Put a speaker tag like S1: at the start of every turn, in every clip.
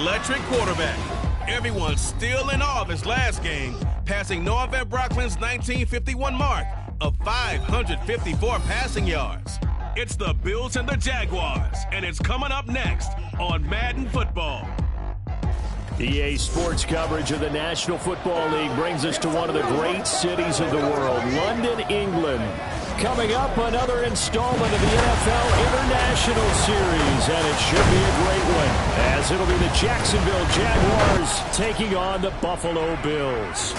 S1: electric quarterback. Everyone's still in awe of his last game, passing Norvell Brocklin's 1951 mark of 554 passing yards. It's the Bills and the Jaguars, and it's coming up next on Madden Football.
S2: EA Sports coverage of the National Football League brings us to one of the great cities of the world, London, England. Coming up, another installment of the NFL International Series, and it should be a great one, as it'll be the Jacksonville Jaguars taking on the Buffalo Bills.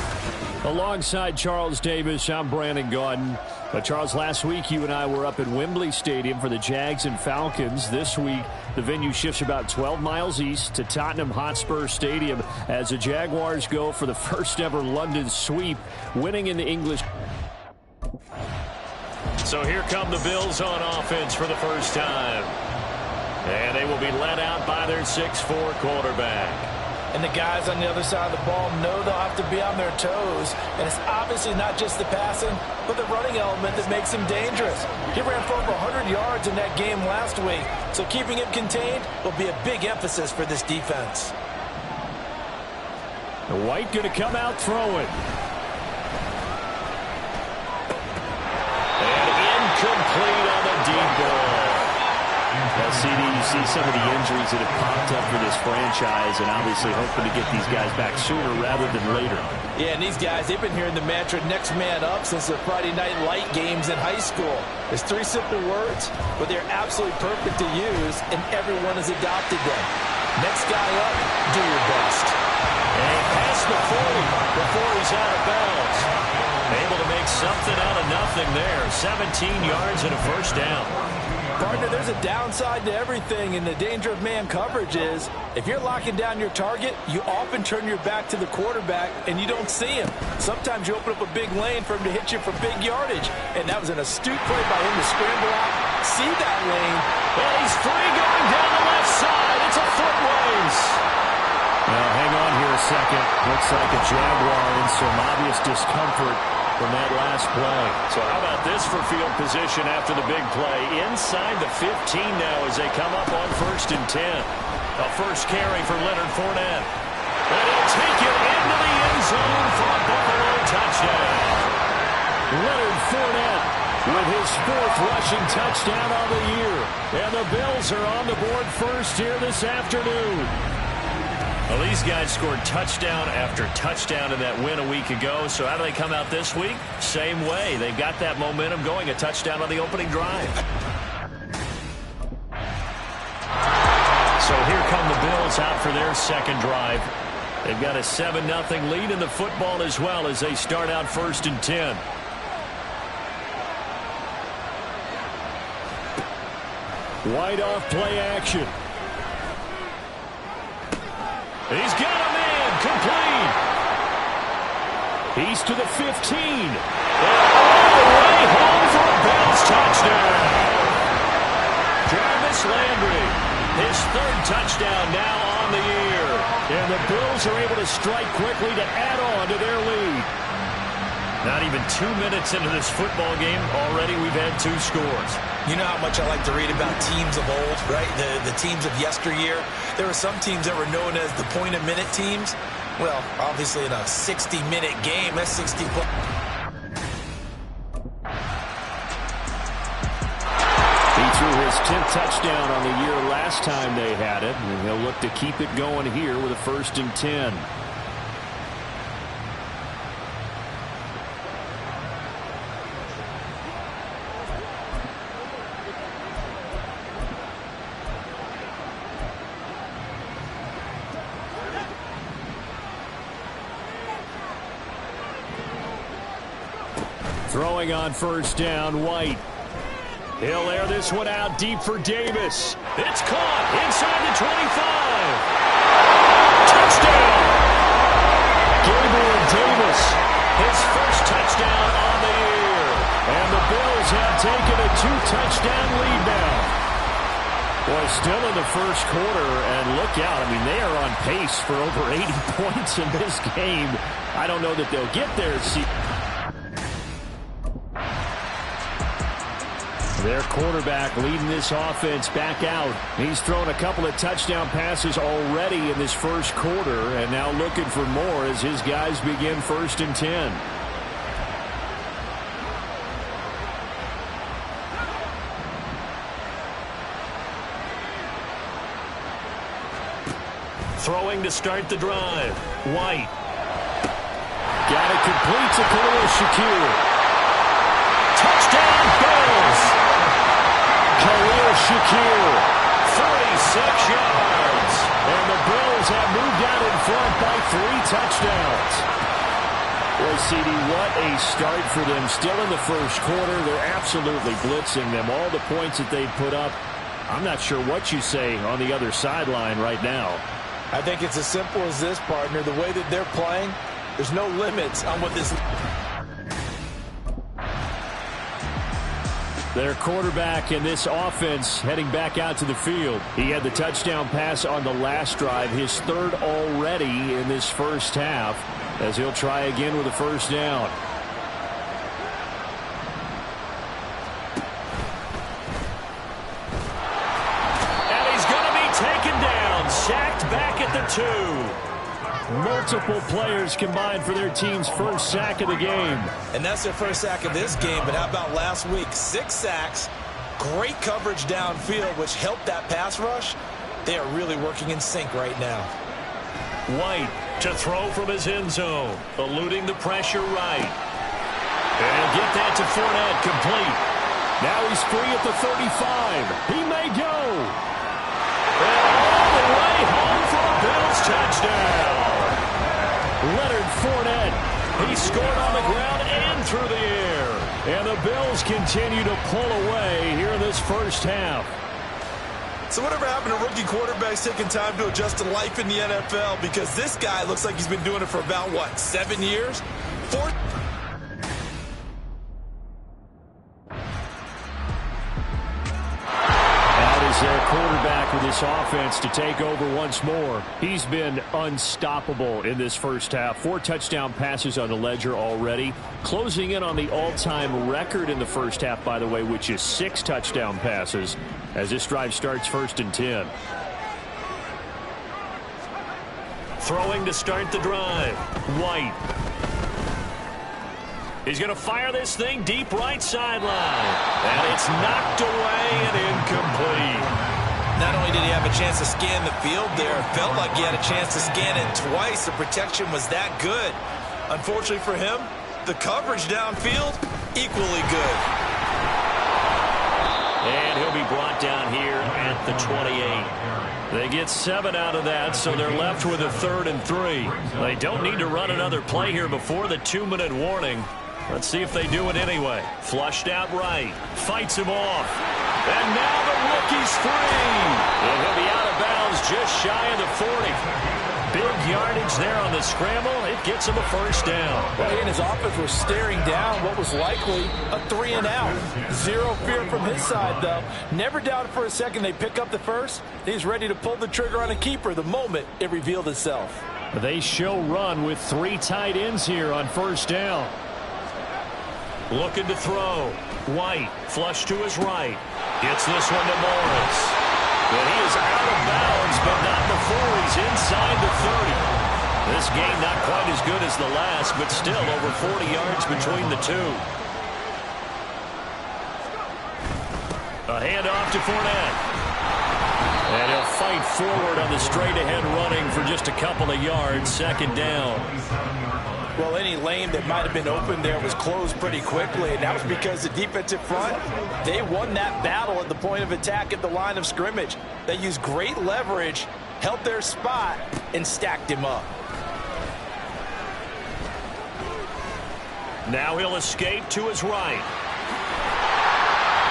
S2: Alongside Charles Davis, I'm Brandon Gaudin. Charles, last week you and I were up at Wembley Stadium for the Jags and Falcons. This week, the venue shifts about 12 miles east to Tottenham Hotspur Stadium as the Jaguars go for the first ever London sweep, winning in the English. So here come the Bills on offense for the first time. And they will be led out by their 6'4" quarterback.
S3: And the guys on the other side of the ball know they'll have to be on their toes. And it's obviously not just the passing, but the running element that makes him dangerous. He ran for over 100 yards in that game last week. So keeping him contained will be a big emphasis for this defense.
S2: The White going to come out throwing. Complete on the deep ball. Well, CD, you see some of the injuries that have popped up for this franchise, and obviously hoping to get these guys back sooner rather than later.
S3: Yeah, and these guys, they've been hearing the mantra next man up since the Friday night light games in high school. It's 3 simple words, but they're absolutely perfect to use, and everyone has adopted them. Next guy up, do your best.
S2: And past the 40 before he's out of bounds. Able to make something out of nothing there. 17 yards and a first down.
S3: Partner, there's a downside to everything, and the danger of man coverage is if you're locking down your target, you often turn your back to the quarterback and you don't see him. Sometimes you open up a big lane for him to hit you for big yardage, and that was an astute play by him to scramble out, see that lane.
S2: And he's free going down the left side. It's a foot race. Now, hang on here a second. Looks like a Jaguar in some obvious discomfort from that last play. So how about this for field position after the big play? Inside the 15 now as they come up on 1st and 10. A first carry for Leonard Fournette. And he'll take it into the end zone for a Buffalo touchdown. Leonard Fournette with his 4th rushing touchdown on the year. And the Bills are on the board first here this afternoon. Well, these guys scored touchdown after touchdown in that win a week ago. So how do they come out this week? Same way. They've got that momentum going. A touchdown on the opening drive. So here come the Bills out for their second drive. They've got a 7-0 lead in the football as well as they start out 1st and 10. Wide off play action. He's got a man complete. He's to the 15. And all the way home for a Bills touchdown. Jarvis Landry, his 3rd touchdown now on the year. And the Bills are able to strike quickly to add on to their lead. Not even 2 minutes into this football game, already we've had 2 scores.
S3: You know how much I like to read about teams of old, right? The teams of yesteryear. There were some teams that were known as the point-a-minute teams. Well, obviously in a 60-minute game, that's 60 points.
S2: He threw his 10th touchdown on the year last time they had it, and he'll look to keep it going here with a 1st and 10. Throwing on 1st down, White. He'll air this one out deep for Davis. It's caught inside the 25. Touchdown! Gabriel Davis, his 1st touchdown on the year. And the Bills have taken a 2-touchdown lead now. Boy, still in the 1st quarter, and look out. I mean, they are on pace for over 80 points in this game. I don't know that they'll get there. Their quarterback leading this offense back out. He's thrown a couple of touchdown passes already in this first quarter, and now looking for more as his guys begin 1st and 10.
S4: Throwing to start the drive. White.
S2: Got it complete to Khalil Shakir.
S4: Touchdown Bills.
S2: Khalil Shakir.
S4: 46 yards.
S2: And the Bills have moved out in front by 3 touchdowns. Boy, CD, what a start for them. Still in the first quarter. They're absolutely blitzing them. All the points that they put up, I'm not sure what you say on the other sideline right now.
S3: I think it's as simple as this, partner. The way that they're playing, there's no limits on what this...
S2: Their quarterback in this offense heading back out to the field. He had the touchdown pass on the last drive, his 3rd already in this first half, as he'll try again with a 1st down.
S4: And he's going to be taken down, sacked back at the 2.
S2: Multiple players combined for their team's first sack of the game.
S3: And that's their first sack of this game, but how about last week? 6 sacks, great coverage downfield, which helped that pass rush. They are really working in sync right now.
S4: White to throw from his end zone, eluding the pressure right. And get that to Fournette, complete.
S2: Now he's free at the 35. He may go.
S4: And all the way home for a Bills touchdown.
S2: Leonard Fournette. He scored on the ground and through the air. And the Bills continue to pull away here in this first half.
S3: So whatever happened to rookie quarterbacks taking time to adjust to life in the NFL? Because this guy looks like he's been doing it for about, what, 7 years?
S2: Their quarterback with this offense to take over once more. He's been unstoppable in this first half. 4 touchdown passes on the ledger already. Closing in on the all-time record in the first half, by the way, which is 6 touchdown passes as this drive starts 1st and 10.
S4: Throwing to start the drive. White. He's going to fire this thing deep right sideline. And it's knocked away and incomplete.
S3: Not only did he have a chance to scan the field there, it felt like he had a chance to scan it twice. The protection was that good. Unfortunately for him, the coverage downfield, equally good.
S4: And he'll be brought down here at the 28.
S2: They get 7 out of that, so they're left with a 3rd and 3.
S4: They don't need to run another play here before the 2-minute warning. Let's see if they do it anyway. Flushed out right. Fights him off. And now the rookie's free. And he'll be out of bounds just shy of the 40. Big yardage there on the scramble. It gets him a 1st down.
S3: Well, he and his offense were staring down what was likely a 3-and-out. Zero fear from his side, though. Never doubted for a second they pick up the first. He's ready to pull the trigger on a keeper the moment it revealed itself.
S2: They show run with 3 tight ends here on 1st down.
S4: Looking to throw. White, flush to his right. Gets this one to Morris. And he is out of bounds, but not before he's inside the 30. This game not quite as good as the last, but still over 40 yards between the two. A handoff to Fournette. And he'll fight forward on the straight-ahead running for just a couple of yards. 2nd down.
S3: Well, any lane that might have been open there was closed pretty quickly, and that was because the defensive front, they won that battle at the point of attack at the line of scrimmage. They used great leverage, held their spot, and stacked him up.
S4: Now he'll escape to his right.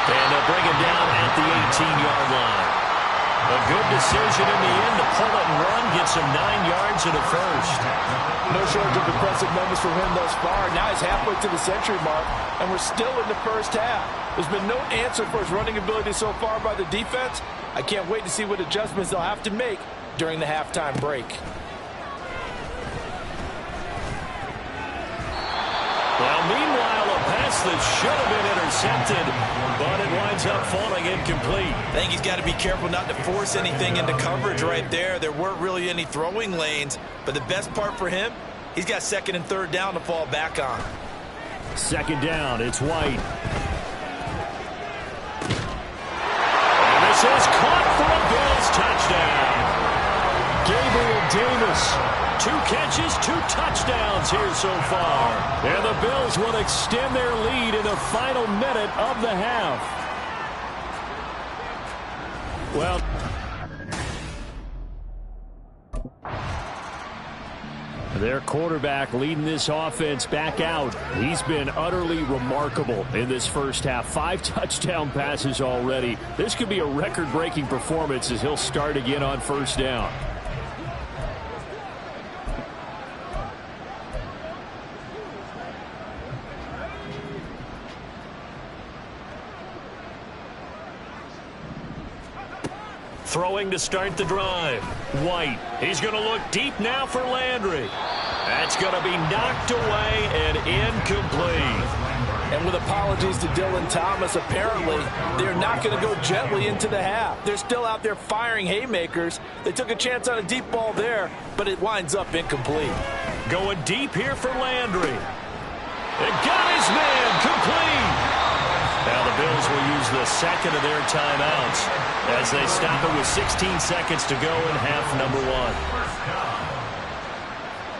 S4: And they'll bring him down at the 18-yard line. A good decision in the end to pull it and run, gets him 9 yards and a 1st.
S3: No shortage of impressive moments from him thus far. Now he's halfway to the century mark, and we're still in the first half. There's been no answer for his running ability so far by the defense. I can't wait to see what adjustments they'll have to make during the halftime break.
S4: Well, meanwhile, a pass that should have been intercepted, but it winds up falling incomplete.
S3: I think he's got to be careful not to force anything into coverage right there. There weren't really any throwing lanes, but the best part for him, he's got second and third down to fall back on.
S2: Second down, it's White.
S4: And this is caught for a Bills touchdown. Gabriel Davis, 2 catches, 2 touchdowns here so far. And the Bills will extend their lead in the final minute of the half. Well, their quarterback leading this offense back out. He's been utterly remarkable in this first half. 5 touchdown passes already. This could be a record-breaking performance as he'll start again on first down. Throwing to start the drive. White. He's going to look deep now for Landry. That's going to be knocked away and incomplete.
S3: And with apologies to Dylan Thomas, apparently they're not going to go gently into the half. They're still out there firing haymakers. They took a chance on a deep ball there, but it winds up incomplete.
S4: Going deep here for Landry. It got his man complete. Now the Bills will use the second of their timeouts as they stop it with 16 seconds to go in half number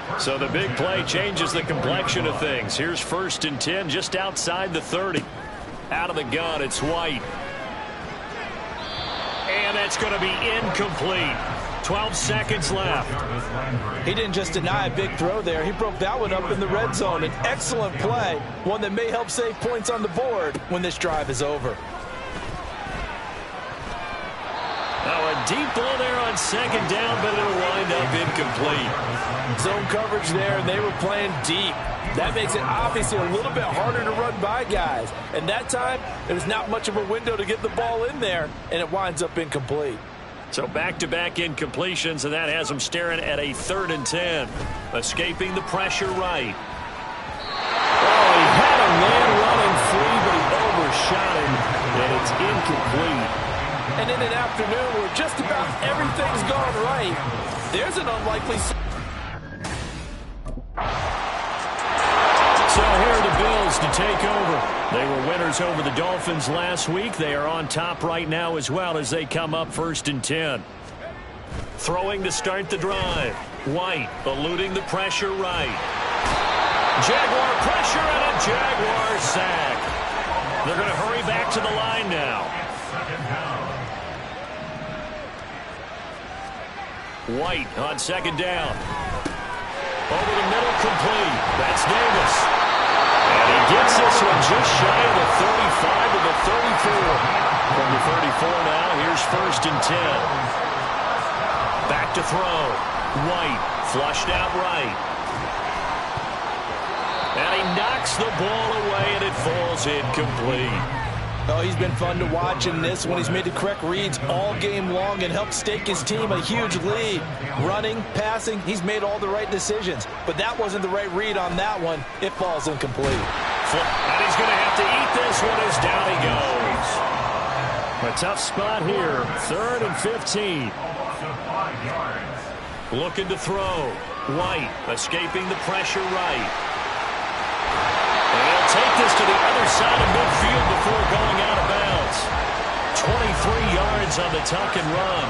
S4: 1. So the big play changes the complexion of things. Here's 1st and 10 just outside the 30. Out of the gun, it's White. And that's going to be incomplete. 12 seconds left.
S3: He didn't just deny a big throw there. He broke that one up in the red zone. An excellent play, one that may help save points on the board when this drive is over.
S4: Now a deep ball there on second down, but it'll wind up incomplete.
S3: Zone coverage there, and they were playing deep. That makes it obviously a little bit harder to run by guys. And that time, there's not much of a window to get the ball in there, and it winds up incomplete.
S4: So back-to-back incompletions, and that has them staring at a 3rd and 10. Escaping the pressure right.
S2: Oh, he had a man running free, but he overshot him, and it's incomplete.
S3: And in an afternoon where just about everything's gone right, there's an unlikely...
S4: So here are the Bills to take over. They were winners over the Dolphins last week. They are on top right now as well as they come up 1st and 10. Throwing to start the drive. White eluding the pressure right. Jaguar pressure and a Jaguar sack. They're going to hurry back to the line now. White on second down. Over the middle, complete. That's Davis. And he gets this one just shy of the 35 to the 34. From the 34 now, here's 1st and 10. Back to throw. White flushed out right. And he knocks the ball away, and it falls incomplete.
S3: Oh, he's been fun to watch in this one. He's made the correct reads all game long and helped stake his team a huge lead. Running, passing, he's made all the right decisions. But that wasn't the right read on that one. It falls incomplete.
S4: And he's going to have to eat this one as down he goes.
S2: A tough spot here. 3rd and 15.
S4: Looking to throw. White escaping the pressure right. And he'll take this to the other side of midfield before going out of bounds. 23 yards on the tuck and run.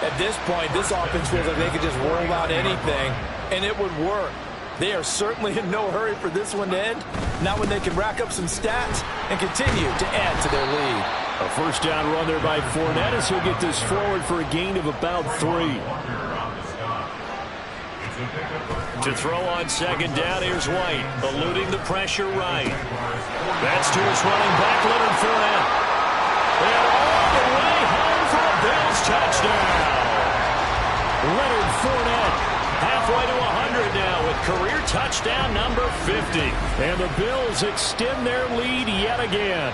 S3: At this point, this offense feels like they could just roll out anything, and it would work. They are certainly in no hurry for this one to end. Not when they can rack up some stats and continue to add to their lead.
S2: A first down run there by Fournette as he'll get this forward for a gain of about 3.
S4: To throw on second down, here's White, eluding the pressure right. That's to his running back, Leonard Fournette. And all the way home for a Bills touchdown. Leonard Fournette, halfway to 100 now with career touchdown number 50.
S2: And the Bills extend their lead yet again.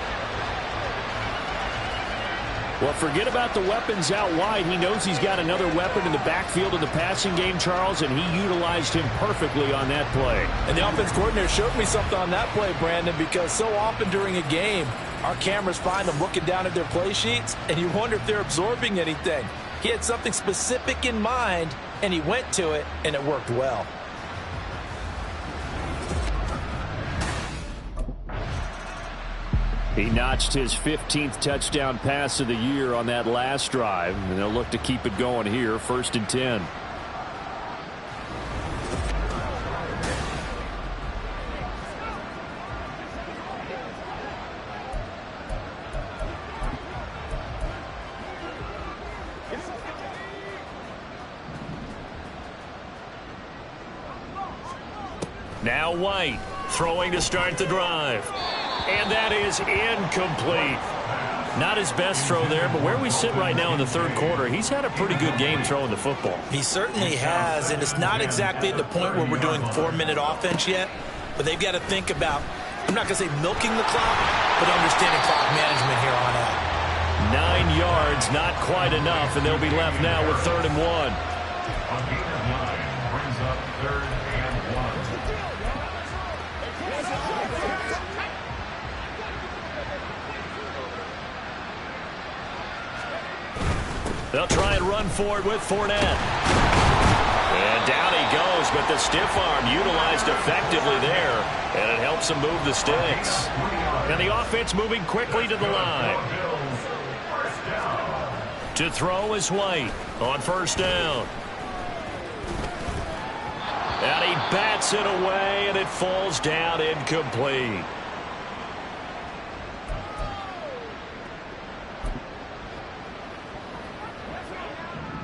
S2: Well, forget about the weapons out wide. He knows he's got another weapon in the backfield of the passing game, Charles, and he utilized him perfectly on that play.
S3: And the offense coordinator showed me something on that play, Brandon, because so often during a game, our cameras find them looking down at their play sheets, and you wonder if they're absorbing anything. He had something specific in mind, and he went to it, and it worked well.
S2: He notched his 15th touchdown pass of the year on that last drive, and they'll look to keep it going here, 1st and 10.
S4: Now White throwing to start the drive. And that is incomplete. Not his best throw there, but where we sit right now in the third quarter, he's had a pretty good game throwing the football.
S3: He certainly has, and it's not exactly at the point where we're doing 4-minute offense yet, but they've got to think about, I'm not going to say milking the clock, but understanding clock management here on out.
S4: 9 yards, not quite enough, and they'll be left now with 3rd and 1.
S5: Brings up 3rd and 1.
S4: They'll try and run for it with Fournette. And down he goes, but the stiff arm utilized effectively there, and it helps him move the sticks. And the offense moving quickly to the line. To throw is White on 1st down. And he bats it away, and it falls down incomplete.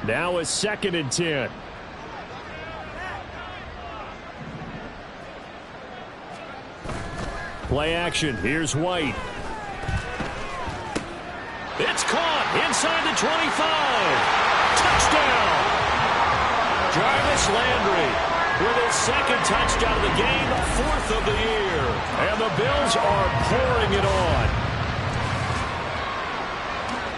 S2: Now is 2nd and 10. Play action. Here's White.
S4: It's caught inside the 25. Touchdown! Jarvis Landry with his 2nd touchdown of the game, 4th of the year. And the Bills are pouring it on.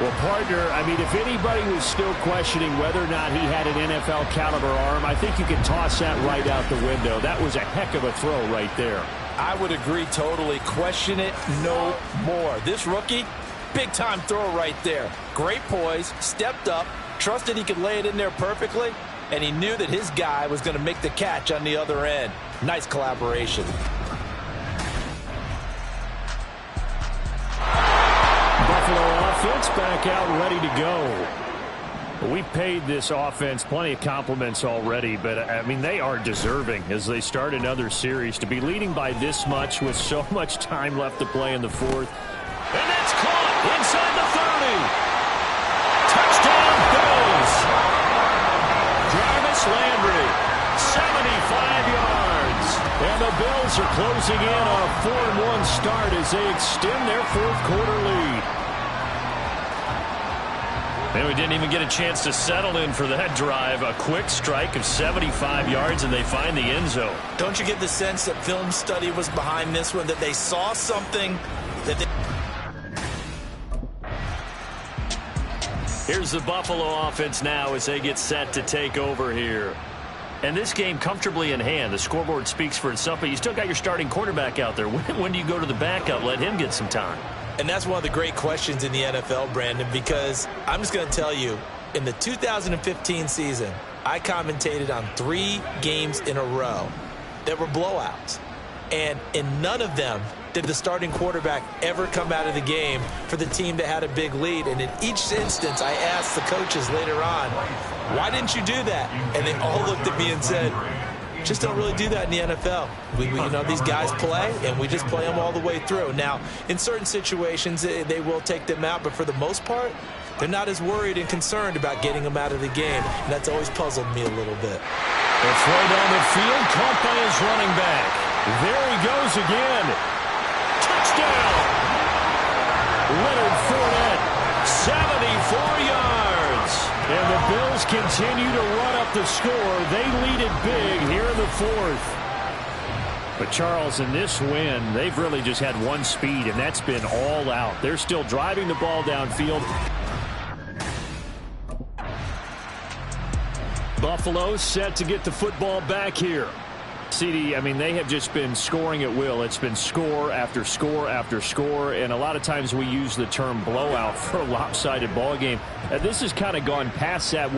S2: Well, partner, I mean, if anybody was still questioning whether or not he had an NFL caliber arm, I think you can toss that right out the window. That was a heck of a throw right there.
S3: I would agree totally. Question it no more. This rookie, big-time throw right there. Great poise, stepped up, trusted he could lay it in there perfectly, and he knew that his guy was going to make the catch on the other end. Nice collaboration.
S2: Buffalo offense back out ready to go. We've paid this offense plenty of compliments already, but, I mean, they are deserving as they start another series. To be leading by this much with so much time left to play in the 4th.
S4: And that's caught inside the 30. Touchdown Bills. Jarvis Landry, 75 yards.
S2: And the Bills are closing in on a 4-1 start as they extend their 4th quarter lead.
S4: And we didn't even get a chance to settle in for that drive. A quick strike of 75 yards, and they find the end zone.
S3: Don't you get the sense that film study was behind this one, that they saw something that they...
S4: Here's the Buffalo offense now as they get set to take over here. And this game comfortably in hand. The scoreboard speaks for itself, but you still got your starting quarterback out there. When do you go to the backup? Let him get some time.
S3: And that's one of the great questions in the NFL, Brandon, because I'm just going to tell you, in the 2015 season, I commentated on 3 games in a row that were blowouts. And in none of them did the starting quarterback ever come out of the game for the team that had a big lead. And in each instance, I asked the coaches later on, why didn't you do that? And they all looked at me and said, just don't really do that in the NFL. You know, these guys play, and we just play them all the way through. Now, in certain situations, they will take them out, but for the most part, they're not as worried and concerned about getting them out of the game. And that's always puzzled me a little bit.
S4: The throw down the field, caught by his running back.
S2: There he goes again.
S4: Touchdown!
S2: Leonard Fournette,
S4: 74 yards.
S2: And the Bills continue to run up the score. They lead it big here in the 4th. But, Charles, in this win, they've really just had one speed, and that's been all out. They're still driving the ball downfield.
S4: Buffalo set to get the football back here. CD, I mean, they have just been scoring at will. It's been score after score after score, and a lot of times we use the term blowout for a lopsided ball game. This has kind of gone past that.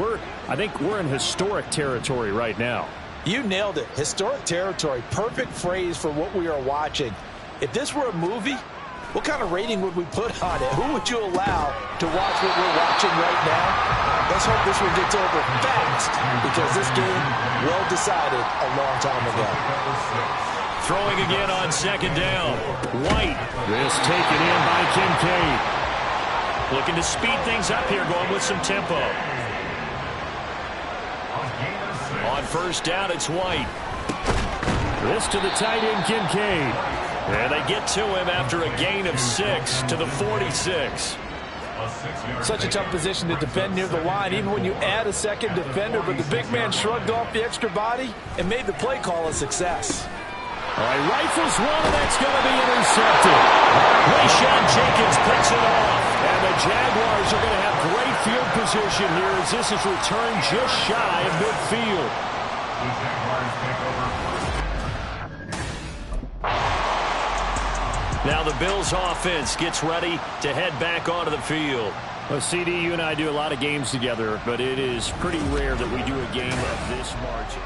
S4: I think we're in historic territory right now.
S3: You nailed it. Historic territory. Perfect phrase for what we are watching. If this were a movie, what kind of rating would we put on it? Who would you allow to watch what we're watching right now? Let's hope this one gets over fast, because this game well decided a long time ago.
S4: Throwing again on second down. White. This taken in by Kincaid. Looking to speed things up here, going with some tempo. On first down, it's White. This to the tight end, Kincaid. And they get to him after a gain of 6 to the 46.
S3: Such a tough position to defend near the line, even when you add a second defender, but the big man shrugged off the extra body and made the play call a success.
S2: All right, rifles one, and that's going to be intercepted.
S4: Rashawn Jenkins picks it off.
S2: And the Jaguars are going to have great field position here as this is returned just shy of midfield.
S5: The Jaguars take over.
S4: Now the Bills offense gets ready to head back onto the field.
S2: Well, CD, you and I do a lot of games together, but it is pretty rare that we do a game of this margin.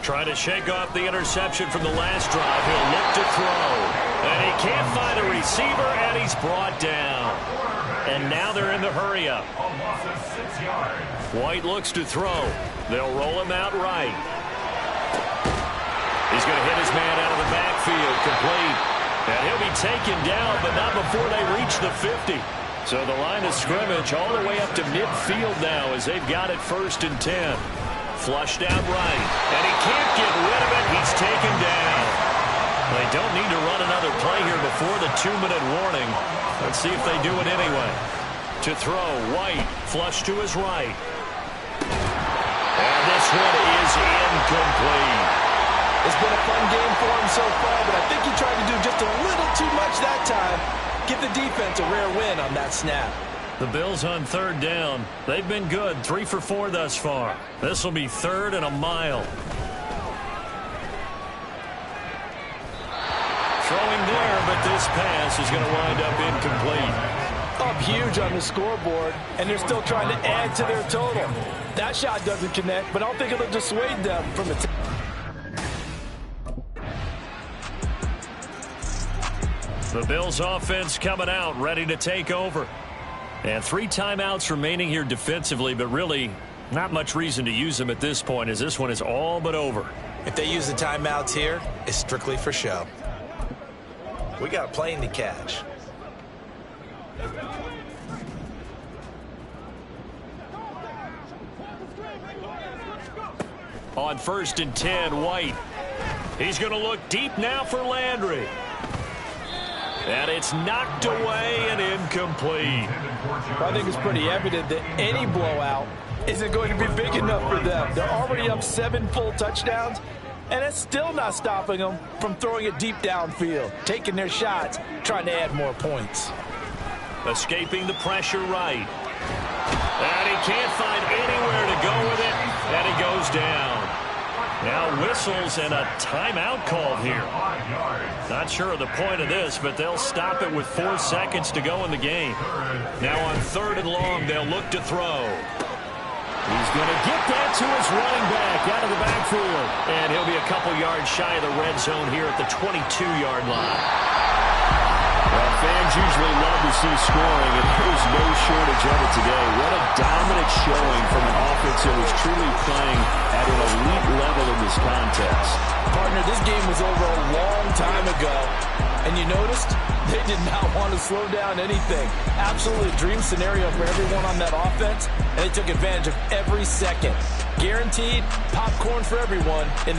S4: Trying to shake off the interception from the last drive. He'll look to throw. And he can't find a receiver, and he's brought down. And now they're in the hurry-up. White looks to throw. They'll roll him out right. He's going to hit his man out of the backfield, complete. And he'll be taken down, but not before they reach the 50. So the line of scrimmage all the way up to midfield now as they've got it 1st and 10. Flushed out right, and he can't get rid of it. He's taken down. They don't need to run another play here before the 2-minute warning. Let's see if they do it anyway. To throw, White, flush to his right. And this one is incomplete.
S3: It's been a fun game for him so far, but I think he tried to do just a little too much that time. Give the defense a rare win on that snap.
S4: The Bills on 3rd down. They've been good, 3 for 4 thus far. This will be 3rd and a mile. Throwing there, but this pass is going to wind up incomplete.
S3: Up huge on the scoreboard, and they're still trying to add to their total. That shot doesn't connect, but I don't think it'll dissuade them from the
S4: The Bills offense coming out, ready to take over. And 3 timeouts remaining here defensively, but really not much reason to use them at this point as this one is all but over.
S3: If they use the timeouts here, it's strictly for show. We got a plane to catch.
S4: On 1st and 10, White. He's going to look deep now for Landry. And it's knocked away and incomplete.
S3: I think it's pretty evident that any blowout isn't going to be big enough for them. They're already up 7 full touchdowns, and it's still not stopping them from throwing it deep downfield, taking their shots, trying to add more points.
S4: Escaping the pressure right. And he can't find anywhere to go with it, and he goes down. Now whistles and a timeout called here. Not sure of the point of this, but they'll stop it with 4 seconds to go in the game. Now on 3rd and long, they'll look to throw.
S2: He's going to get that to his running back out of the backfield.
S4: And he'll be a couple yards shy of the red zone here at the 22-yard line.
S2: Well, fans usually love to see scoring, and there's no shortage of it today. What a dominant showing from an offense that was truly playing at an elite level in this contest.
S3: Partner, this game was over a long time ago, and you noticed they did not want to slow down anything. Absolutely a dream scenario for everyone on that offense, and they took advantage of every second. Guaranteed popcorn for everyone in their